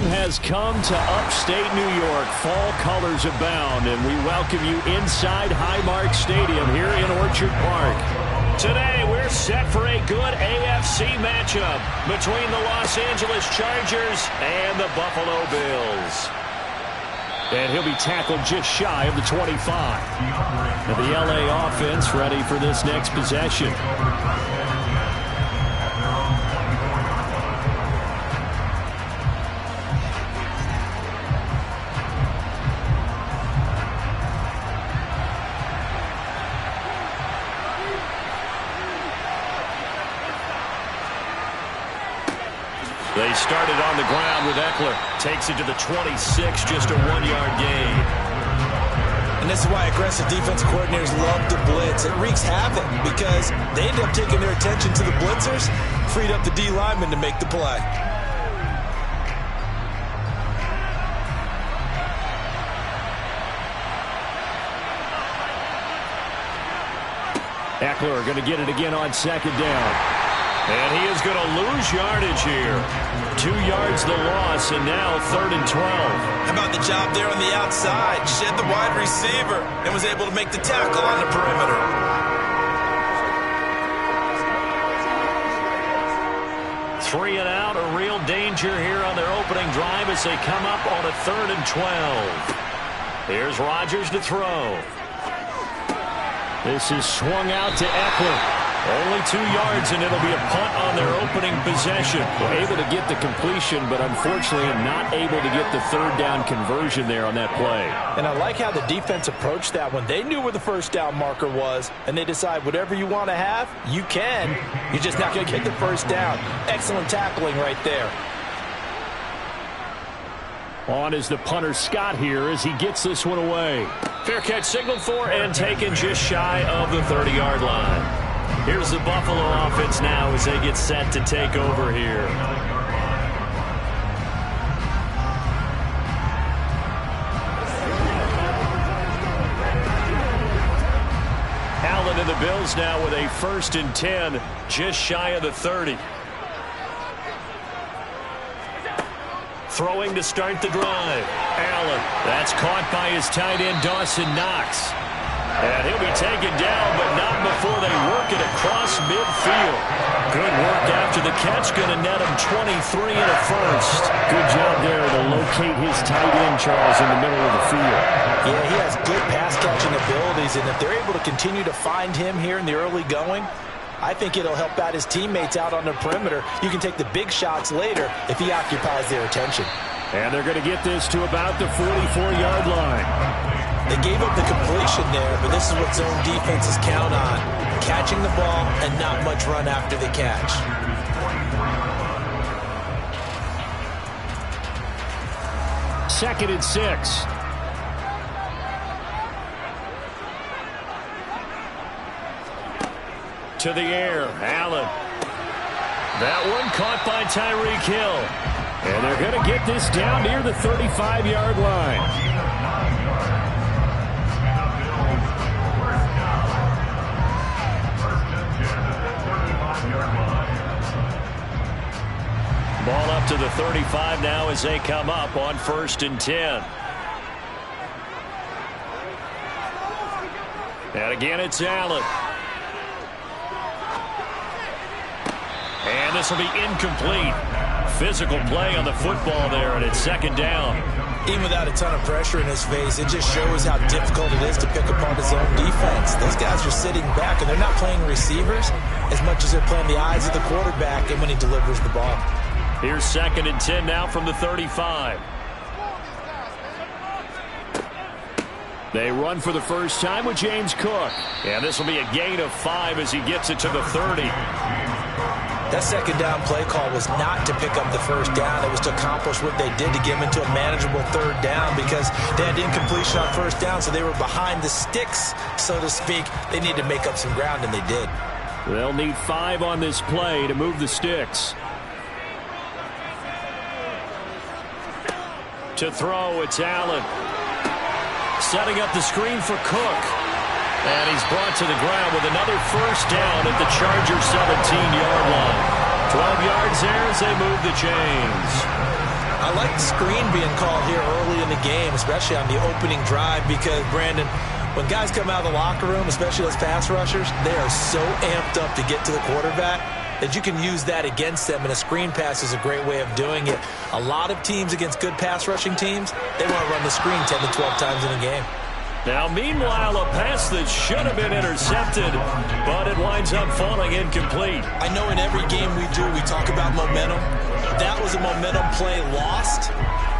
Spring has come to upstate New York. Fall colors abound, and we welcome you inside Highmark Stadium here in Orchard Park. Today, we're set for a good AFC matchup between the Los Angeles Chargers and the Buffalo Bills. And he'll be tackled just shy of the 25. And the LA offense ready for this next possession. They started on the ground with Eckler. Takes it to the 26, just a 1-yard gain. And this is why aggressive defensive coordinators love to blitz. It wreaks havoc because they end up taking their attention to the blitzers, freed up the D lineman to make the play. Eckler going to get it again on second down. And he is going to lose yardage here. 2 yards the loss, and now 3rd and 12. How about the job there on the outside? Shed the wide receiver and was able to make the tackle on the perimeter. Three and out, a real danger here on their opening drive as they come up on a 3rd and 12. Here's Rodgers to throw. This is swung out to Eckler. Only 2 yards, and it'll be a punt on their opening possession. We're able to get the completion, but unfortunately not able to get the 3rd down conversion there on that play. And I like how the defense approached that one. They knew where the 1st down marker was, and they decide whatever you want to have, you can. You're just not going to get the 1st down. Excellent tackling right there. On is the punter Scott here as he gets this one away. Fair catch signaled for and taken just shy of the 30-yard line. Here's the Buffalo offense now as they get set to take over here. Allen and the Bills now with a 1st and 10, just shy of the 30. Throwing to start the drive. Allen, that's caught by his tight end Dawson Knox. And he'll be taken down, but not before they work it across midfield. Good work after the catch. Going to net him 23 and a 1st. Good job there to locate his tight end, Charles, in the middle of the field. Yeah, he has good pass-catching abilities, and if they're able to continue to find him here in the early going, I think it'll help out his teammates out on the perimeter. You can take the big shots later if he occupies their attention. And they're going to get this to about the 44-yard line. They gave up the completion there, but this is what zone defenses count on. Catching the ball and not much run after the catch. Second and 6. To the air, Allen. That one caught by Tyreek Hill. And they're going to get this down near the 35-yard line. Ball up to the 35 now as they come up on 1st and 10. And again, it's Allen. And this will be incomplete. Physical play on the football there, and it's 2nd down. Even without a ton of pressure in his face, it just shows how difficult it is to pick apart his own defense. Those guys are sitting back, and they're not playing receivers as much as they're playing the eyes of the quarterback and when he delivers the ball. Here's 2nd and 10 now from the 35. They run for the first time with James Cook. And this will be a gain of 5 as he gets it to the 30. That 2nd down play call was not to pick up the 1st down. It was to accomplish what they did to get him into a manageable 3rd down because they had incompletion on 1st down, so they were behind the sticks, so to speak. They needed to make up some ground, and they did. They'll need 5 on this play to move the sticks. To throw, it's Allen. Setting up the screen for Cook. And he's brought to the ground with another 1st down at the Chargers' 17-yard line. 12 yards there as they move the chains. I I like the screen being called here early in the game, especially on the opening drive, because, Brandon, when guys come out of the locker room, especially those pass rushers, they are so amped up to get to the quarterback that you can use that against them, and a screen pass is a great way of doing it. A lot of teams against good pass rushing teams, they want to run the screen 10 to 12 times in a game. Now, meanwhile, a pass that should have been intercepted, but it winds up falling incomplete. I know in every game we do, we talk about momentum. That was a momentum play lost,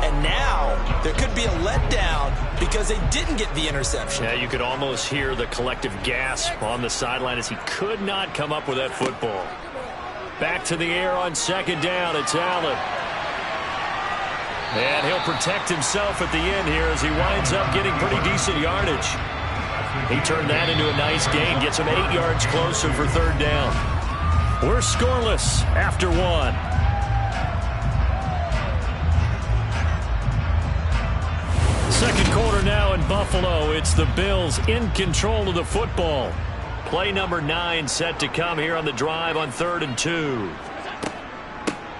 and now there could be a letdown because they didn't get the interception. Yeah, you could almost hear the collective gasp on the sideline as he could not come up with that football. Back to the air on second down. It's Allen. And he'll protect himself at the end here as he winds up getting pretty decent yardage. He turned that into a nice gain. Gets him 8 yards closer for third down. We're scoreless after one. Second quarter now in Buffalo. It's the Bills in control of the football. Play number 9 set to come here on the drive on 3rd and 2.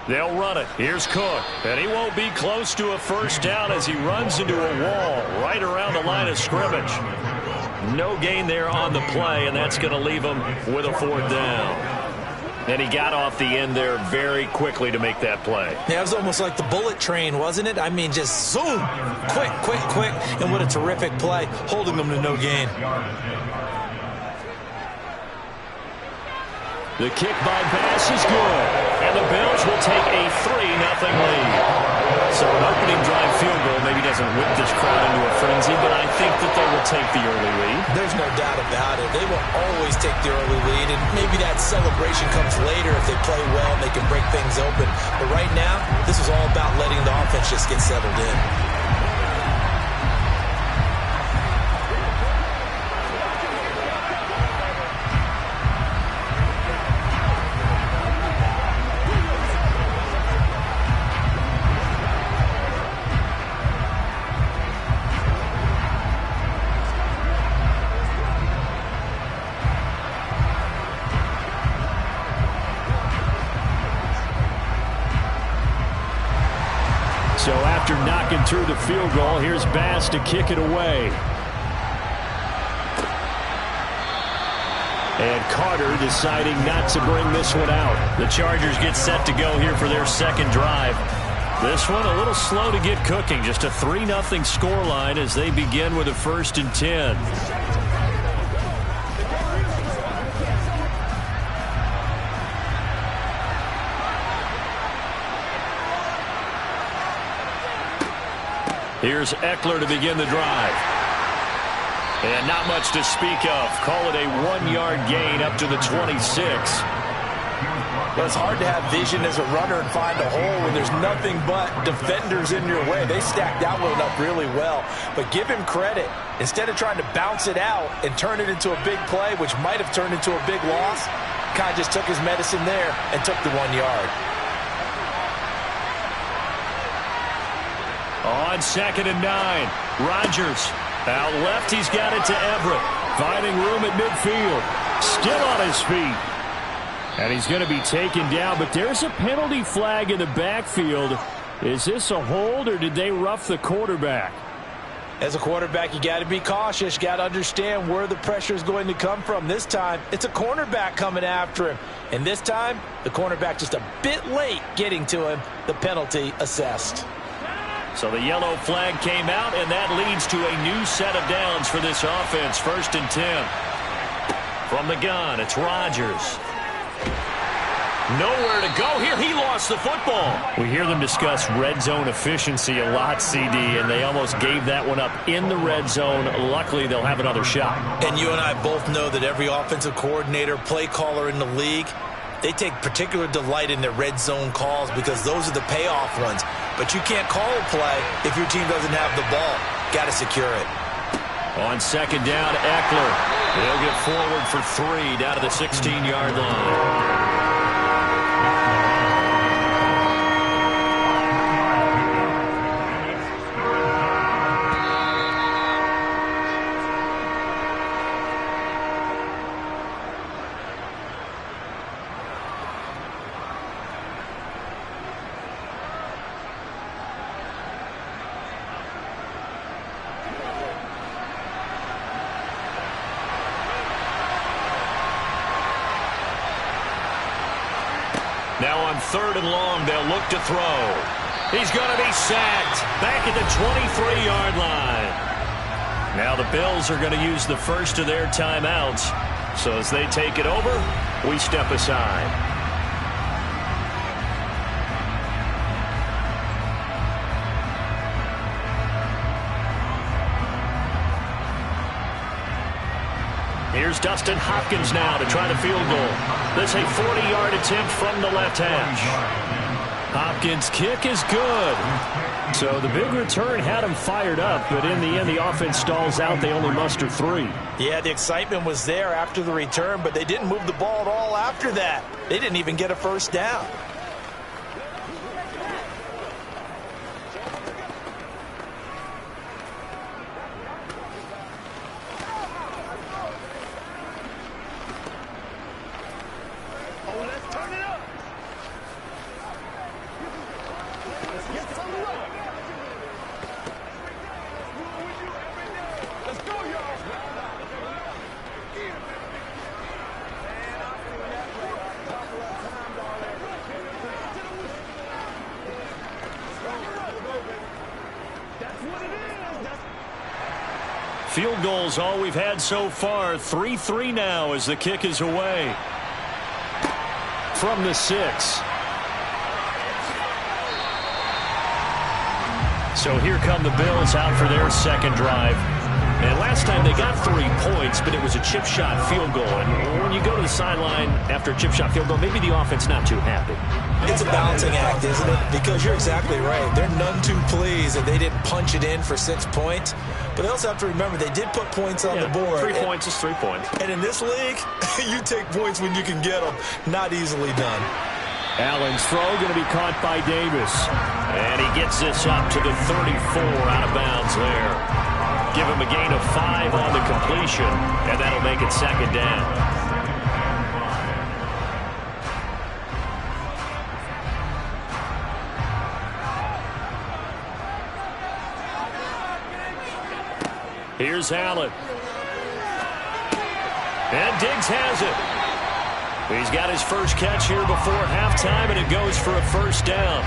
They'll run it. Here's Cook. And he won't be close to a first down as he runs into a wall right around the line of scrimmage. No gain there on the play, and that's going to leave him with a 4th down. And he got off the end there very quickly to make that play. Yeah, it was almost like the bullet train, wasn't it? I mean, just zoom. Quick, quick, quick. And what a terrific play, holding them to no gain. The kick by Bass is good, and the Bills will take a 3-0 lead. So an opening drive field goal maybe doesn't whip this crowd into a frenzy, but I think that they will take the early lead. There's no doubt about it. They will always take the early lead, and maybe that celebration comes later if they play well and they can break things open. But right now, this is all about letting the offense just get settled in. So after knocking through the field goal, here's Bass to kick it away. And Carter deciding not to bring this one out. The Chargers get set to go here for their second drive. This one a little slow to get cooking. Just a 3-0 scoreline as they begin with a 1st and 10. Here's Eckler to begin the drive. And not much to speak of. Call it a 1-yard gain up to the 26. But it's hard to have vision as a runner and find a hole when there's nothing but defenders in your way. They stacked that one up really well. But give him credit. Instead of trying to bounce it out and turn it into a big play, which might have turned into a big loss, kind of just took his medicine there and took the 1 yard. On 2nd and 9, Rodgers out left. He's got it to Everett, finding room at midfield, still on his feet, and he's going to be taken down. But there's a penalty flag in the backfield. Is this a hold, or did they rough the quarterback? As a quarterback, you got to be cautious. You got to understand where the pressure is going to come from. This time, it's a cornerback coming after him, and this time, the cornerback just a bit late getting to him. The penalty assessed. So the yellow flag came out, and that leads to a new set of downs for this offense. 1st and 10. From the gun, it's Rodgers. Nowhere to go here. He lost the football. We hear them discuss red zone efficiency a lot, CD, and they almost gave that one up in the red zone. Luckily, they'll have another shot. And you and I both know that every offensive coordinator, play caller in the league, they take particular delight in their red zone calls because those are the payoff ones. But you can't call a play if your team doesn't have the ball. Got to secure it. On 2nd down, Eckler. He'll get forward for 3 down to the 16-yard line. Now on 3rd and long, they'll look to throw. He's going to be sacked back at the 23-yard line. Now the Bills are going to use the first of their timeouts. So as they take it over, we step aside. Here's Dustin Hopkins now to try the field goal. This a 40-yard attempt from the left hash. Hopkins' kick is good. So the big return had him fired up, but in the end, the offense stalls out. They only muster 3. Yeah, the excitement was there after the return, but they didn't move the ball at all after that. They didn't even get a first down. Field goal's all we've had so far. 3-3 now as the kick is away. From the 6. So here come the Bills out for their second drive. And last time they got 3 points, but it was a chip shot field goal. And when you go to the sideline after a chip shot field goal, maybe the offense not too happy. It's a balancing act, isn't it? Because you're exactly right. They're none too pleased that they didn't punch it in for 6 points. But they also have to remember they did put points on the board. 3 points is 3 points. And in this league, you take points when you can get them. Not easily done. Allen's throw going to be caught by Davis. And he gets this up to the 34 out of bounds there. Give him a gain of 5 on the completion, and that'll make it second down. Here's Allen. And Diggs has it. He's got his first catch here before halftime, and it goes for a first down.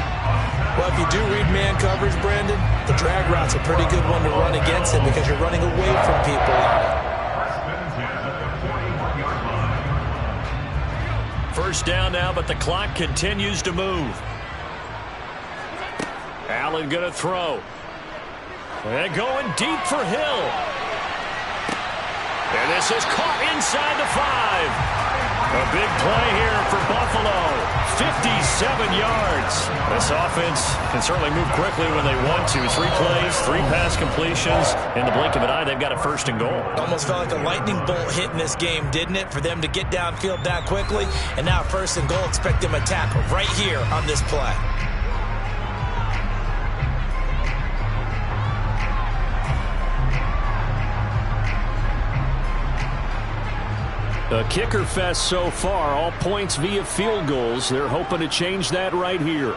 Well, if you do read man coverage, Brandon, the drag route's a pretty good one to run against him because you're running away from people on it. First down now, but the clock continues to move. Allen going to throw. And going deep for Hill. And this is caught inside the 5. A big play here for Buffalo. 57 yards. This offense can certainly move quickly when they want to. 3 plays, 3 pass completions. In the blink of an eye, they've got a first and goal. Almost felt like a lightning bolt hit in this game, didn't it? For them to get downfield that quickly. And now first and goal, expect them to tackle right here on this play. A kicker fest so far, all points via field goals. They're hoping to change that right here.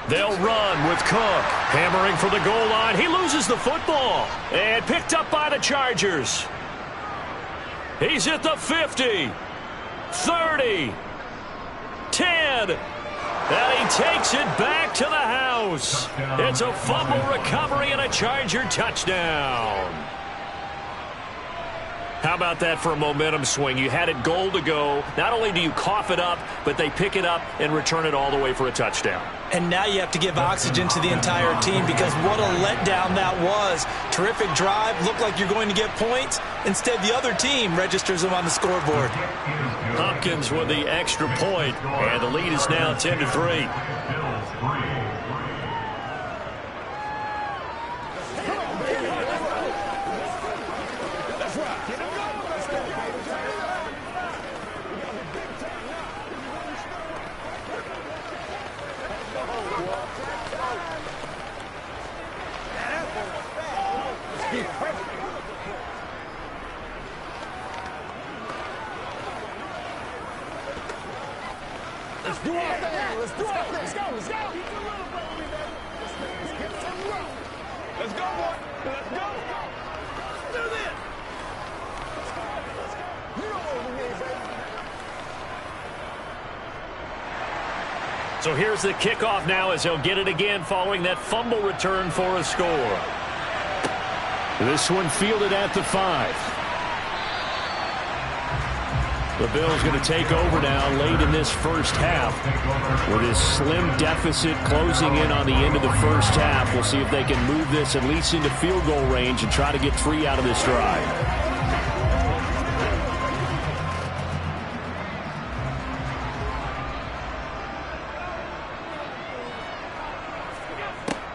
They'll run with Cook. Hammering for the goal line. He loses the football. And picked up by the Chargers. He's at the 50. 30. 10. And he takes it back to the house. It's a fumble recovery and a Charger touchdown. How about that for a momentum swing? You had it goal to go. Not only do you cough it up, but they pick it up and return it all the way for a touchdown. And now you have to give oxygen to the entire team because what a letdown that was. Terrific drive. Looked like you're going to get points. Instead, the other team registers them on the scoreboard. Hopkins with the extra point, and the lead is now 10-3. So here's the kickoff now as he'll get it again following that fumble return for a score. This one fielded at the 5. The Bills going to take over now late in this first half with his slim deficit closing in on the end of the first half. We'll see if they can move this at least into field goal range and try to get 3 out of this drive.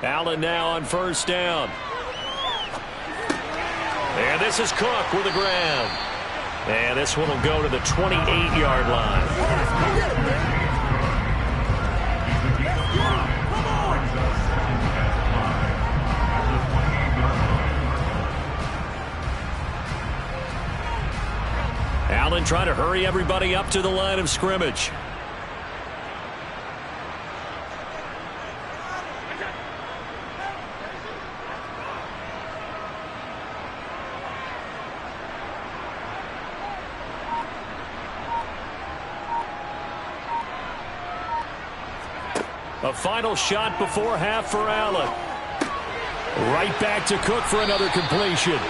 Allen now on first down. And this is Cook with the grab. And this one will go to the 28-yard line. Allen trying to hurry everybody up to the line of scrimmage. A final shot before half for Allen. Right back to Cook for another completion.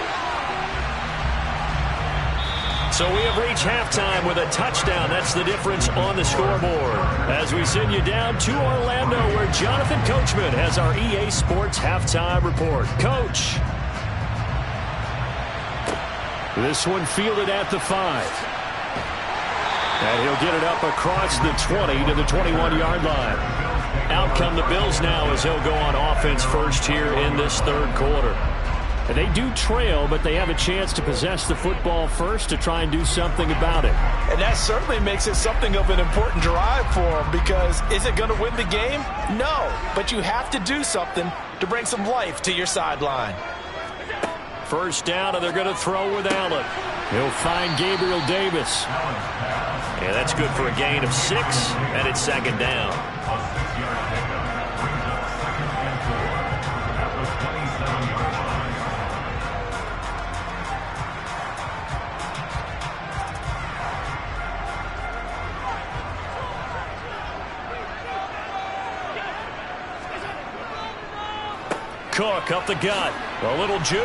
So we have reached halftime with a touchdown. That's the difference on the scoreboard. As we send you down to Orlando, where Jonathan Coachman has our EA Sports halftime report. Coach. This one fielded at the 5. And he'll get it up across the 20 to the 21-yard line. Out come the Bills now as they'll go on offense first here in this third quarter. And they do trail, but they have a chance to possess the football first to try and do something about it. And that certainly makes it something of an important drive for them, because is it going to win the game? No, but you have to do something to bring some life to your sideline. First down, and they're going to throw with Allen. He'll find Gabriel Davis. Yeah, that's good for a gain of 6, and it's second down. Cook up the gut. A little juke.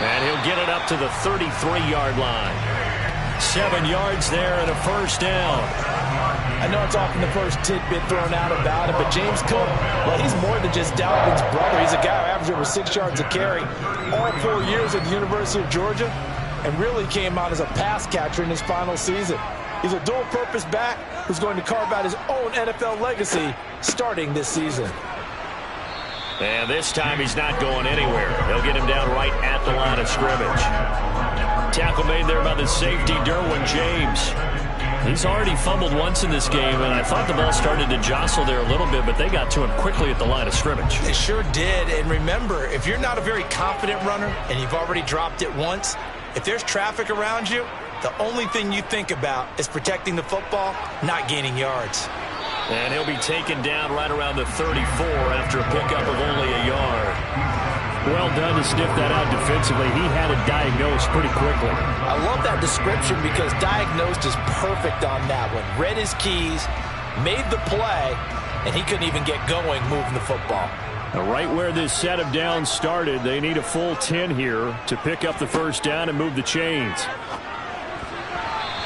And he'll get it up to the 33-yard line. 7 yards there and a first down. I know it's often the first tidbit thrown out about it, but James Cook, well, he's more than just Dalvin's brother. He's a guy who averaged over 6 yards a carry all 4 years at the University of Georgia and really came out as a pass catcher in his final season. He's a dual-purpose back who's going to carve out his own NFL legacy starting this season. And this time he's not going anywhere. They'll get him down right at the line of scrimmage. Tackle made there by the safety, Derwin James. He's already fumbled once in this game, and I thought the ball started to jostle there a little bit, but they got to him quickly at the line of scrimmage. They sure did. And remember, if you're not a very confident runner and you've already dropped it once, if there's traffic around you, the only thing you think about is protecting the football, not gaining yards. And he'll be taken down right around the 34 after a pickup of only a yard. Well done to sniff that out defensively. He had it diagnosed pretty quickly. I love that description because diagnosed is perfect on that one. Read his keys, made the play, and he couldn't even get going moving the football. Now, right where this set of downs started, they need a full 10 here to pick up the first down and move the chains.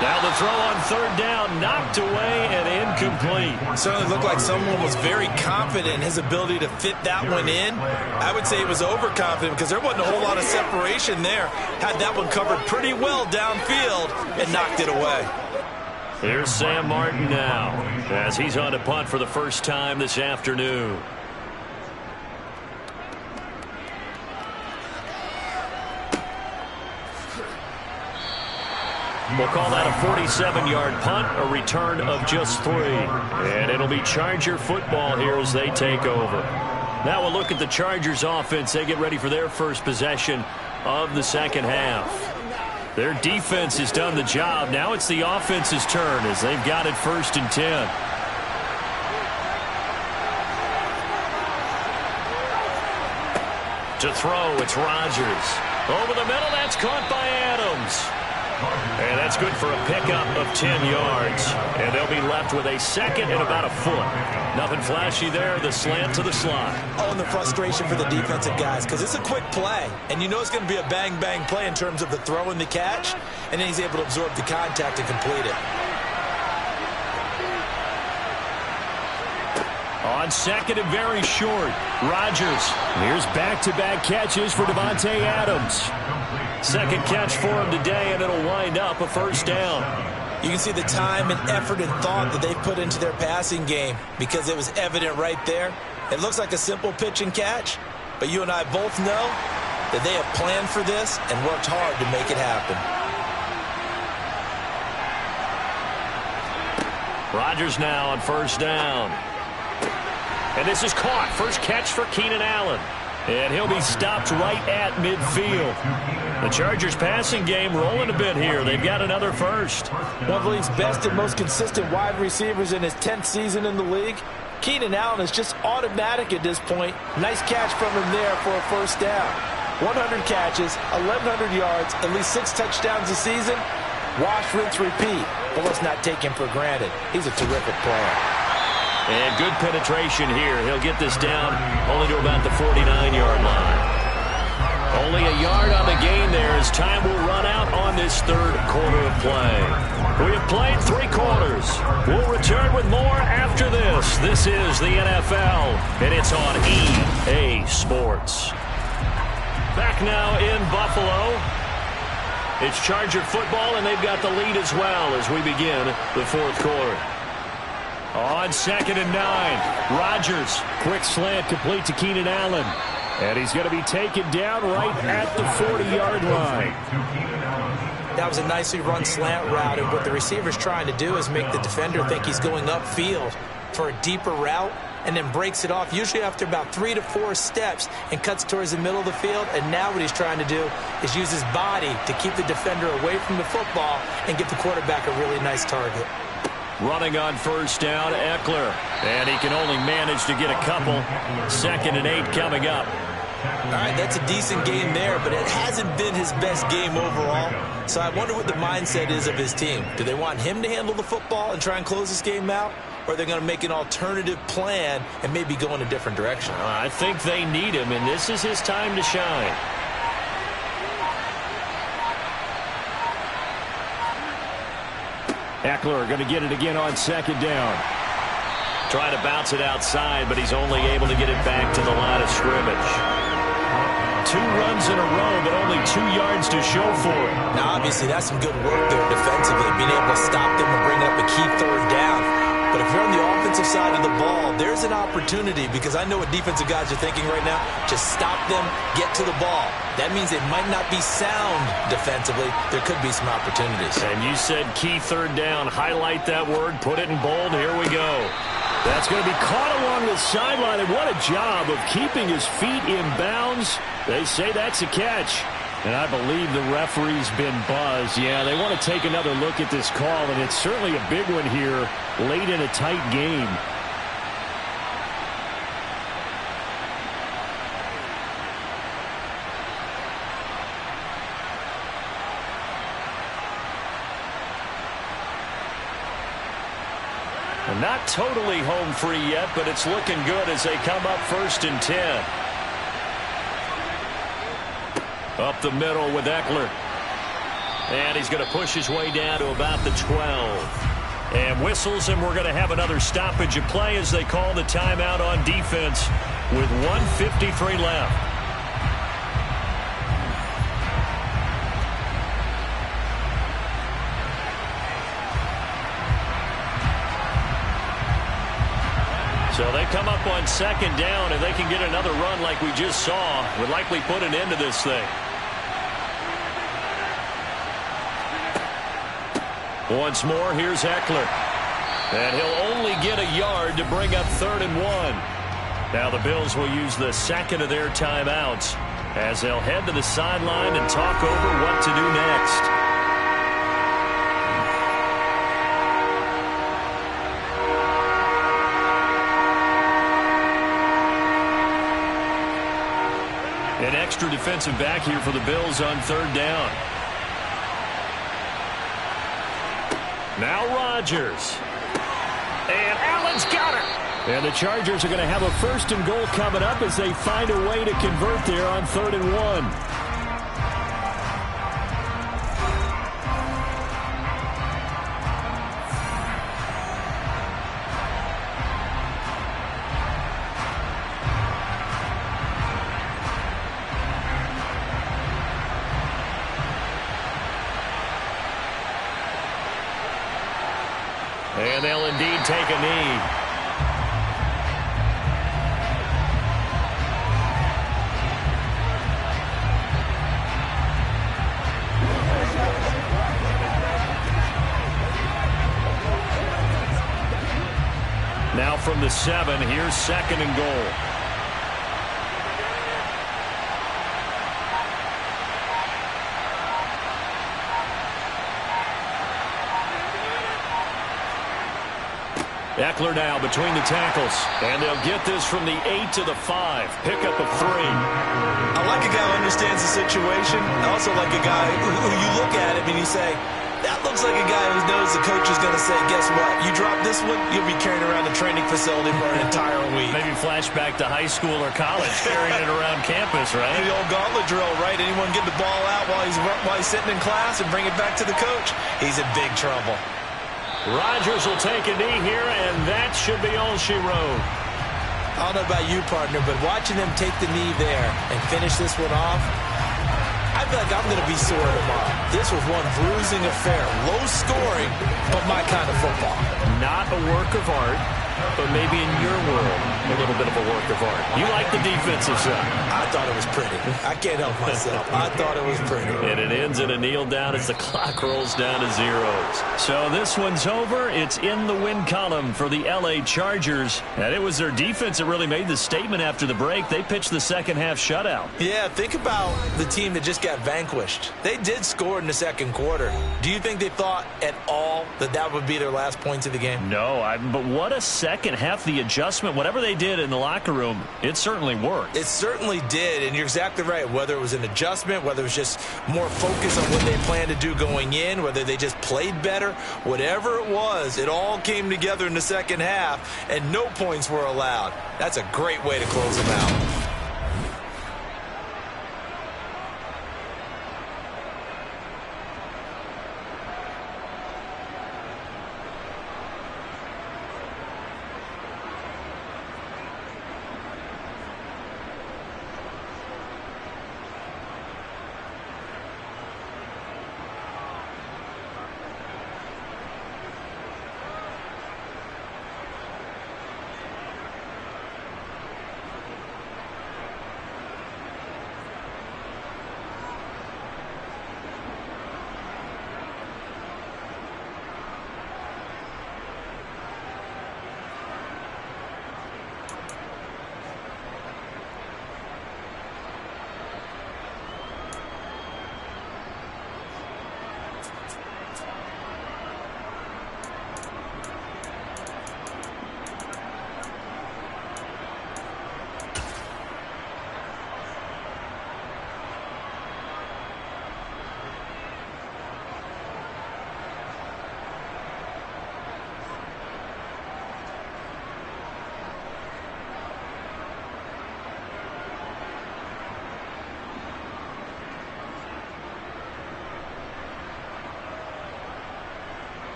Now the throw on third down, knocked away and incomplete. It certainly looked like someone was very confident in his ability to fit that one in. I would say he was overconfident because there wasn't a whole lot of separation there. Had that one covered pretty well downfield and knocked it away. Here's Sam Martin now as he's on a punt for the first time this afternoon. We'll call that a 47-yard punt, a return of just 3. And it'll be Charger football here as they take over. Now we'll look at the Chargers offense. They get ready for their first possession of the second half. Their defense has done the job. Now it's the offense's turn as they've got it 1st and 10. To throw, it's Rodgers. Over the middle, that's caught by Adams. And that's good for a pickup of 10 yards. And they'll be left with a second and about a foot. Nothing flashy there. The slant to the slot. Oh, and the frustration for the defensive guys, because it's a quick play. And you know it's going to be a bang-bang play in terms of the throw and the catch. And then he's able to absorb the contact and complete it. On second and very short, Rodgers. Here's back-to-back catches for Davante Adams. Second catch for him today, and it'll wind up a first down. You can see the time and effort and thought that they put into their passing game because it was evident right there. It looks like a simple pitch and catch, but you and I both know that they have planned for this and worked hard to make it happen. Rodgers now on first down. And this is caught. First catch for Keenan Allen. And he'll be stopped right at midfield. The Chargers passing game rolling a bit here. They've got another first. One of the league's best and most consistent wide receivers in his 10th season in the league. Keenan Allen is just automatic at this point. Nice catch from him there for a first down. 100 catches, 1,100 yards, at least 6 touchdowns a season. Wash, rinse, repeat. But let's not take him for granted. He's a terrific player. And good penetration here. He'll get this down only to about the 49-yard line. Only a yard on the gain there as time will run out on this third quarter of play. We have played 3 quarters. We'll return with more after this. This is the NFL, and it's on EA Sports. Back now in Buffalo. It's Charger football, and they've got the lead as well as we begin the fourth quarter. On second and 9, Rodgers. Quick slant complete to Keenan Allen. And he's going to be taken down right at the 40-yard line. That was a nicely run slant route, and what the receiver's trying to do is make the defender think he's going upfield for a deeper route and then breaks it off, usually after about 3 to 4 steps, and cuts towards the middle of the field. And now what he's trying to do is use his body to keep the defender away from the football and get the quarterback a really nice target. Running on first down, Eckler. And he can only manage to get a couple. Second and 8 coming up. All right, that's a decent game there, but it hasn't been his best game overall. So I wonder what the mindset is of his team. Do they want him to handle the football and try and close this game out? Or are they going to make an alternative plan and maybe go in a different direction? I think they need him, and this is his time to shine. Eckler going to get it again on second down. Trying to bounce it outside, but he's only able to get it back to the line of scrimmage. 2 runs in a row, but only 2 yards to show for it. Now, obviously, that's some good work there defensively, being able to stop them and bring up a key third down. But if you're on the offensive side of the ball, there's an opportunity, because I know what defensive guys are thinking right now. Just stop them, get to the ball. That means it might not be sound defensively. There could be some opportunities. And you said key third down. Highlight that word. Put it in bold. Here we go. That's going to be caught along the sideline, and what a job of keeping his feet in bounds. They say that's a catch. And I believe the referee's been buzzed. Yeah, they want to take another look at this call, and it's certainly a big one here late in a tight game. And not totally home free yet, but it's looking good as they come up first and 10. Up the middle with Eckler. And he's going to push his way down to about the 12. And whistles, and we're going to have another stoppage of play as they call the timeout on defense with 1:53 left. So they come up on second down, and they can get another run like we just saw. Would likely put an end to this thing. Once more, here's Eckler. And he'll only get a yard to bring up 3rd and 1. Now the Bills will use the second of their timeouts as they'll head to the sideline and talk over what to do next. An extra defensive back here for the Bills on 3rd down. Now Rodgers. And Allen's got it. And the Chargers are going to have a 1st and goal coming up as they find a way to convert there on 3rd and 1. And they'll indeed take a knee. Now from the 7, here's 2nd and goal. Eckler now between the tackles. And they'll get this from the 8 to the 5. Pickup of 3. I like a guy who understands the situation. I also like a guy who you look at him and you say, that looks like a guy who knows the coach is going to say, guess what? You drop this one, you'll be carrying around the training facility for an entire week. Maybe flashback to high school or college, carrying it around campus, right? The old gauntlet drill, right? Anyone get the ball out while he's sitting in class and bring it back to the coach? He's in big trouble. Rodgers will take a knee here, and that should be all she wrote. I don't know about you, partner, but watching them take the knee there and finish this one off, I feel like I'm going to be sore tomorrow. This was one bruising affair. Low scoring, but my kind of football. Not a work of art, but maybe in your world, a little bit of a work of art. You like the defensive side. I thought it was pretty. I can't help myself. I thought it was pretty. And it ends in a kneel down as the clock rolls down to zeros. So this one's over. It's in the win column for the L.A. Chargers. And it was their defense that really made the statement after the break. They pitched the second half shutout. Yeah, think about the team that just got vanquished. They did score in the second quarter. Do you think they thought at all that that would be their last points of the game? No, but what a second half. The adjustment, whatever they did in the locker room, it certainly worked. It certainly did, and you're exactly right. Whether it was an adjustment, whether it was just more focus on what they planned to do going in, whether they just played better, whatever it was, it all came together in the second half, and no points were allowed. That's a great way to close them out.